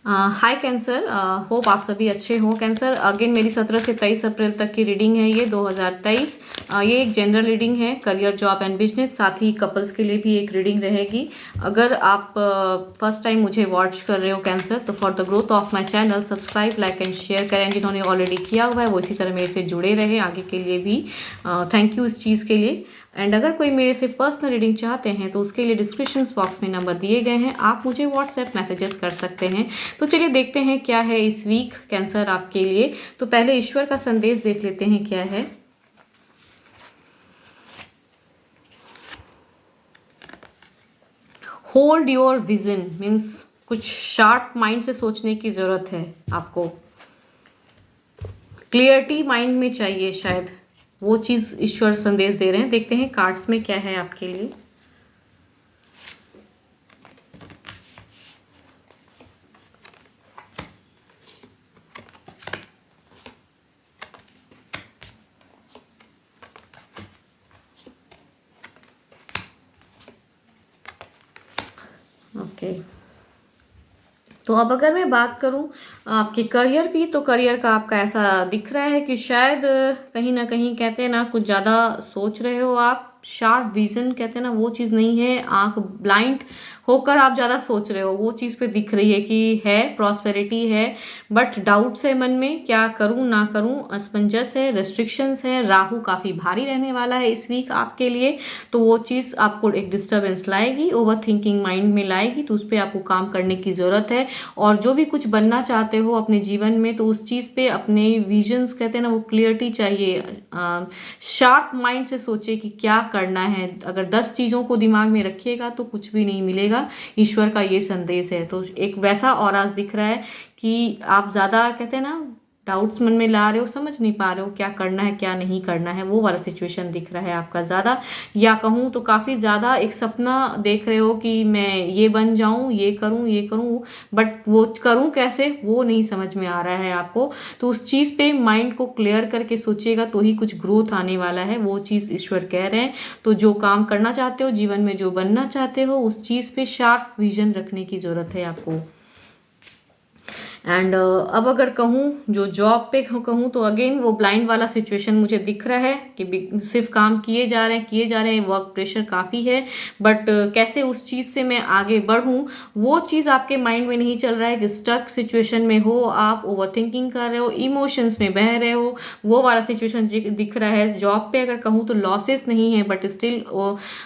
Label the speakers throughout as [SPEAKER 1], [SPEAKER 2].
[SPEAKER 1] हाय cancer, hope आप सभी अच्छे हो। कैंसर, अगेन मेरी 17 से 23 अप्रैल तक की रीडिंग है ये 2023। ये एक जनरल रीडिंग है, करियर, जॉब एंड बिजनेस, साथ ही कपल्स के लिए भी एक रीडिंग रहेगी। अगर आप फर्स्ट टाइम मुझे वॉच कर रहे हो कैंसर, तो for the growth of my channel subscribe, like and share करें। जिन्होंने ऑलरेडी किया हुआ है वो इसी तरह मेरे से जुड़े रहे आगे के लिए भी। थैंक यू इस चीज़ के लिए। एंड अगर कोई मेरे से पर्सनल रीडिंग चाहते हैं तो उसके लिए डिस्क्रिप्शन बॉक्स में नंबर दिए गए हैं, आप मुझे व्हाट्सएप मैसेजेस कर सकते हैं। तो चलिए देखते हैं क्या है इस वीक कैंसर आपके लिए। तो पहले ईश्वर का संदेश देख लेते हैं क्या है। होल्ड योर विजन मीन्स कुछ शार्प माइंड से सोचने की जरूरत है आपको। क्लियरिटी माइंड में चाहिए, शायद वो चीज ईश्वर संदेश दे रहे हैं। देखते हैं कार्ड्स में क्या है आपके लिए। ओके, तो अब अगर मैं बात करूं आपके करियर की, तो करियर का आपका ऐसा दिख रहा है कि शायद कहीं ना कहीं कहते हैं ना, कुछ ज़्यादा सोच रहे हो आप। शार्प विजन कहते हैं ना, वो चीज़ नहीं है। आंख ब्लाइंड होकर आप ज़्यादा सोच रहे हो, वो चीज़ पे दिख रही है कि है प्रॉस्पेरिटी है, बट डाउट्स है मन में, क्या करूं ना करूं, असमंजस है, रेस्ट्रिक्शंस है। राहु काफ़ी भारी रहने वाला है इस वीक आपके लिए, तो वो चीज़ आपको एक डिस्टर्बेंस लाएगी, ओवर थिंकिंग माइंड में लाएगी, तो उस पर आपको काम करने की ज़रूरत है। और जो भी कुछ बनना चाहते हो अपने जीवन में, तो उस चीज़ पे अपने विजन्स कहते हैं ना, वो क्लियरिटी चाहिए। शार्प माइंड से सोचे कि क्या करना है। अगर 10 चीज़ों को दिमाग में रखिएगा तो कुछ भी नहीं मिलेगा। ईश्वर का ये संदेश है। तो एक वैसा औराज दिख रहा है कि आप ज़्यादा कहते हैं ना, डाउट्स मन में ला रहे हो, समझ नहीं पा रहे हो क्या करना है क्या नहीं करना है, वो वाला सिचुएशन दिख रहा है आपका ज़्यादा। या कहूँ तो काफ़ी ज़्यादा एक सपना देख रहे हो कि मैं ये बन जाऊँ, ये करूँ, बट वो करूँ कैसे, वो नहीं समझ में आ रहा है आपको। तो उस चीज़ पे माइंड को क्लियर करके सोचिएगा तो ही कुछ ग्रोथ आने वाला है, वो चीज़ ईश्वर कह रहे हैं। तो जो काम करना चाहते हो जीवन में, जो बनना चाहते हो, उस चीज़ पे शार्प विजन रखने की ज़रूरत है आपको। एंड अब अगर कहूँ जो जॉब पे कहूँ, तो अगेन वो ब्लाइंड वाला सिचुएशन मुझे दिख रहा है कि सिर्फ काम किए जा रहे हैं, वर्क प्रेशर काफ़ी है, बट कैसे उस चीज़ से मैं आगे बढ़ूँ, वो चीज़ आपके माइंड में नहीं चल रहा है। कि स्टक सिचुएशन में हो आप, ओवर थिंकिंग कर रहे हो, इमोशंस में बह रहे हो, वो वाला सिचुएशन दिख रहा है। जॉब पे अगर कहूँ तो लॉसेस नहीं है, बट स्टिल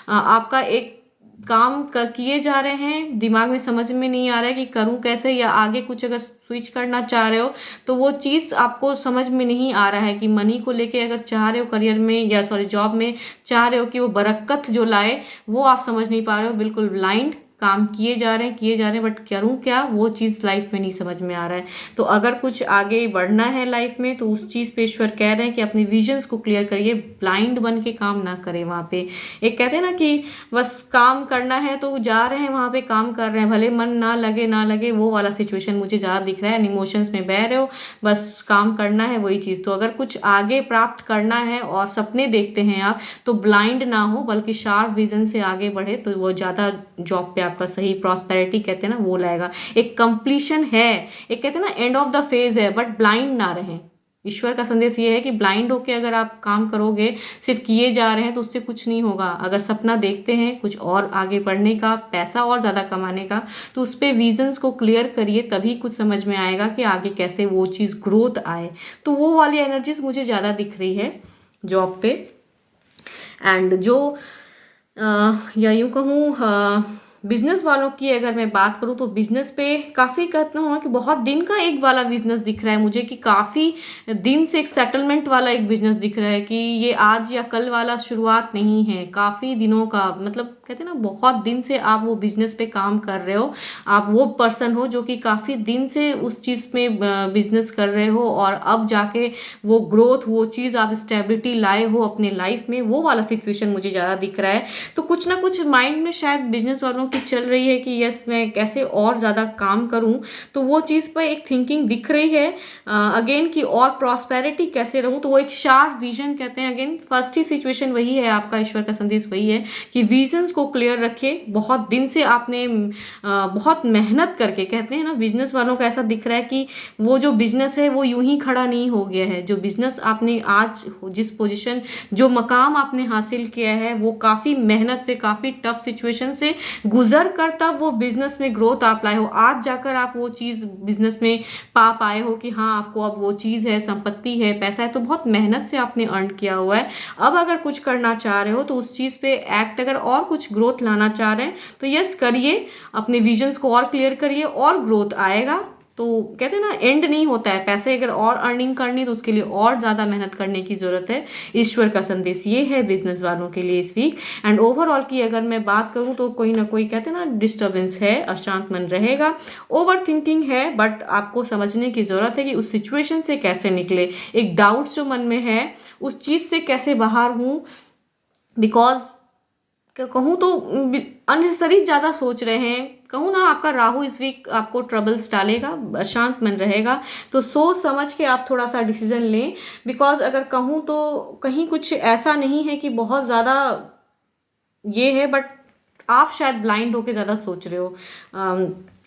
[SPEAKER 1] आपका एक काम किए जा रहे हैं, दिमाग में समझ में नहीं आ रहा है कि करूं कैसे, या आगे कुछ अगर स्विच करना चाह रहे हो तो वो चीज़ आपको समझ में नहीं आ रहा है। कि मनी को लेके अगर चाह रहे हो करियर में, या सॉरी जॉब में चाह रहे हो कि वो बरकत जो लाए, वो आप समझ नहीं पा रहे हो। बिल्कुल ब्लाइंड काम किए जा रहे हैं, बट करूं क्या, वो चीज़ लाइफ में नहीं समझ में आ रहा है। तो अगर कुछ आगे बढ़ना है लाइफ में, तो उस चीज़ पे ईश्वर कह रहे हैं कि अपने विजन्स को क्लियर करिए, ब्लाइंड बन के काम ना करें वहाँ पे। एक कहते हैं ना कि बस काम करना है तो जा रहे हैं वहाँ पे, काम कर रहे हैं, भले मन ना लगे, वो वाला सिचुएशन मुझे ज़्यादा दिख रहा है। इमोशंस में बह रहे हो, बस काम करना है वही चीज़। तो अगर कुछ आगे प्राप्त करना है और सपने देखते हैं आप, तो ब्लाइंड ना हो, बल्कि शार्प विजन से आगे बढ़े, तो वो ज़्यादा जॉब पे आपका सही प्रॉस्पेरिटी कहते हैं ना, वो लाएगा। एक कंप्लीशन है, एक कहते हैं ना एंड ऑफ द फेज है, बट ब्लाइंड ना रहें। ईश्वर का संदेश ये है कि ब्लाइंड होके अगर आप काम करोगे, सिर्फ किए जा रहे हैं, तो उससे कुछ नहीं होगा। अगर सपना देखते हैं कुछ और आगे बढ़ने का, पैसा और ज़्यादा कमाने का, तो उस पर विजन्स को क्लियर करिए, तभी कुछ समझ में आएगा कि आगे कैसे वो चीज़ ग्रोथ आए। तो वो वाली एनर्जीज मुझे ज़्यादा दिख रही है जॉब पे। एंड जो या यूँ कहूँ बिजनेस वालों की अगर मैं बात करूँ, तो बिजनेस पे काफ़ी कहता हूँ कि बहुत दिन का एक वाला बिजनेस दिख रहा है मुझे, कि काफ़ी दिन से एक सेटलमेंट वाला एक बिजनेस दिख रहा है, कि ये आज या कल वाला शुरुआत नहीं है, काफ़ी दिनों का, मतलब कहते हैं ना बहुत दिन से आप वो बिजनेस पे काम कर रहे हो। आप वो पर्सन हो जो कि काफ़ी दिन से उस चीज़ में बिजनेस कर रहे हो, और अब जाके वो ग्रोथ, वो चीज़ आप स्टेबिलिटी लाए हो अपने लाइफ में, वो वाला सिचुएशन मुझे ज़्यादा दिख रहा है। तो कुछ ना कुछ माइंड में शायद बिजनेस वालों की चल रही है कि यस मैं कैसे और ज़्यादा काम करूं, तो वो चीज़ पर एक थिंकिंग दिख रही है अगेन, कि और प्रॉस्पेरिटी कैसे रहूं। तो वो एक शार्प विजन कहते हैं। अगेन फर्स्ट ही सिचुएशन वही है आपका, ईश्वर का संदेश वही है कि विजन्स को को क्लियर रखिए। बहुत दिन से आपने बहुत मेहनत करके, कहते हैं ना बिजनेस वालों का ऐसा दिख रहा है कि वो जो बिजनेस है वो यूं ही खड़ा नहीं हो गया है। जो बिजनेस आपने आज जिस पोजीशन, जो मकाम आपने हासिल किया है, वो काफ़ी मेहनत से, काफ़ी टफ सिचुएशन से गुजर कर तब वो बिजनेस में ग्रोथ आप लाए हो। आज जाकर आप वो चीज़ बिजनेस में पा पाए हो कि हाँ आपको अब वो चीज़ है, संपत्ति है, पैसा है, तो बहुत मेहनत से आपने अर्न किया हुआ है। अब अगर कुछ करना चाह रहे हो तो उस चीज़ पे एक्ट, अगर और कुछ ग्रोथ लाना चाह रहे हैं तो यस करिए, अपने विजन्स को और क्लियर करिए और ग्रोथ आएगा। तो कहते हैं ना एंड नहीं होता है, पैसे अगर और अर्निंग करनी तो उसके लिए और ज़्यादा मेहनत करने की ज़रूरत है। ईश्वर का संदेश ये है बिजनेस वालों के लिए इस वीक। एंड ओवरऑल की अगर मैं बात करूँ तो कोई ना कोई, कहते हैं ना, डिस्टर्बेंस है, अशांत मन रहेगा, ओवर थिंकिंग है, बट आपको समझने की ज़रूरत है कि उस सिचुएशन से कैसे निकले। एक डाउट्स जो मन में है उस चीज़ से कैसे बाहर हूँ, बिकॉज कहूँ तो अननेसेसरी ज़्यादा सोच रहे हैं। कहूँ ना आपका राहु इस वीक आपको ट्रबल्स डालेगा, अशांत मन रहेगा, तो सोच समझ के आप थोड़ा सा डिसीजन लें। बिकॉज अगर कहूँ तो कहीं कुछ ऐसा नहीं है कि बहुत ज़्यादा ये है, बट आप शायद ब्लाइंड होके ज़्यादा सोच रहे हो।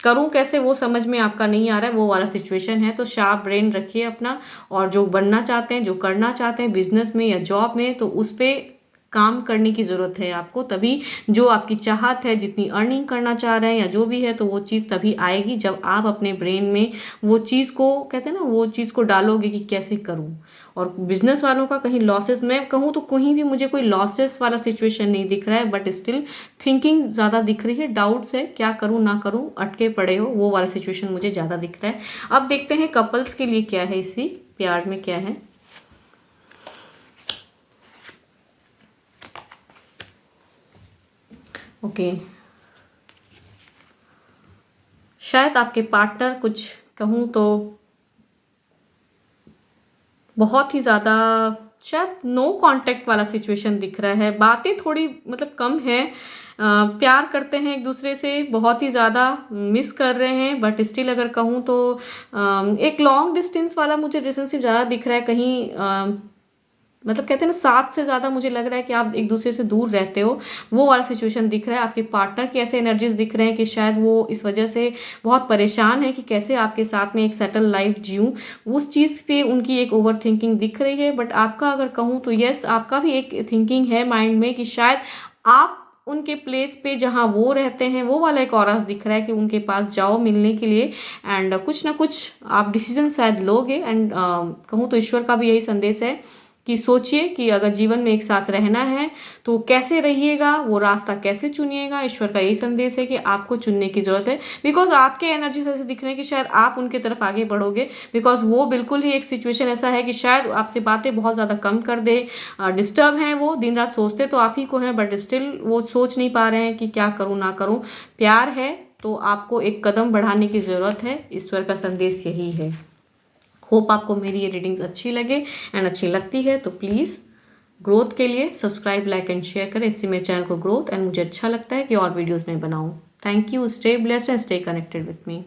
[SPEAKER 1] करूँ कैसे वो समझ में आपका नहीं आ रहा है, वो वाला सिचुएशन है। तो शार्प ब्रेन रखिए अपना, और जो बनना चाहते हैं, जो करना चाहते हैं बिजनेस में या जॉब में, तो उस पर काम करने की ज़रूरत है आपको। तभी जो आपकी चाहत है, जितनी अर्निंग करना चाह रहे हैं या जो भी है, तो वो चीज़ तभी आएगी जब आप अपने ब्रेन में वो चीज़ को, कहते हैं ना, वो चीज़ को डालोगे कि कैसे करूँ। और बिजनेस वालों का कहीं लॉसेस, मैं कहूँ तो कहीं भी मुझे कोई लॉसेस वाला सिचुएशन नहीं दिख रहा है, बट स्टिल थिंकिंग ज़्यादा दिख रही है, डाउट्स है क्या करूँ ना करूँ, अटके पड़े हो, वो वाला सिचुएशन मुझे ज़्यादा दिख रहा है। अब देखते हैं कपल्स के लिए क्या है इस वीक, प्यार में क्या है। ओके, शायद आपके पार्टनर कुछ, कहूँ तो बहुत ही ज़्यादा शायद नो कांटेक्ट वाला सिचुएशन दिख रहा है। बातें थोड़ी मतलब कम है, प्यार करते हैं एक दूसरे से, बहुत ही ज़्यादा मिस कर रहे हैं, बट स्टिल अगर कहूँ तो एक लॉन्ग डिस्टेंस वाला मुझे रिलेशनशिप ज़्यादा दिख रहा है। कहीं मतलब कहते हैं ना 7 से ज़्यादा मुझे लग रहा है कि आप एक दूसरे से दूर रहते हो, वो वाला सिचुएशन दिख रहा है। आपके पार्टनर के ऐसे एनर्जीज दिख रहे हैं कि शायद वो इस वजह से बहुत परेशान है कि कैसे आपके साथ में एक सेटल लाइफ जीऊँ, उस चीज़ पे उनकी एक ओवर थिंकिंग दिख रही है। बट आपका अगर कहूँ तो यस, आपका भी एक थिंकिंग है माइंड में कि शायद आप उनके प्लेस पे जहाँ वो रहते हैं, वो वाला एक ऑरा दिख रहा है कि उनके पास जाओ मिलने के लिए, एंड कुछ ना कुछ आप डिसीजन शायद लोगे। एंड कहूँ तो ईश्वर का भी यही संदेश है कि सोचिए कि अगर जीवन में एक साथ रहना है तो कैसे रहिएगा, वो रास्ता कैसे चुनिएगा। ईश्वर का यही संदेश है कि आपको चुनने की ज़रूरत है, बिकॉज आपके एनर्जी ऐसे दिख रहे हैं कि शायद आप उनके तरफ आगे बढ़ोगे, बिकॉज वो बिल्कुल ही एक सिचुएशन ऐसा है कि शायद आपसे बातें बहुत ज़्यादा कम कर दे, डिस्टर्ब हैं वो, दिन रात सोचते तो आप ही को हैं, बट स्टिल वो सोच नहीं पा रहे हैं कि क्या करूँ ना करूँ। प्यार है तो आपको एक कदम बढ़ाने की ज़रूरत है, ईश्वर का संदेश यही है। होप आपको मेरी ये रीडिंग्स अच्छी लगे, एंड अच्छी लगती है तो प्लीज़ ग्रोथ के लिए सब्सक्राइब, लाइक एंड शेयर करें। इससे मेरे चैनल को ग्रोथ एंड मुझे अच्छा लगता है कि और वीडियोस में बनाऊं। Thank you, stay blessed and stay connected with me.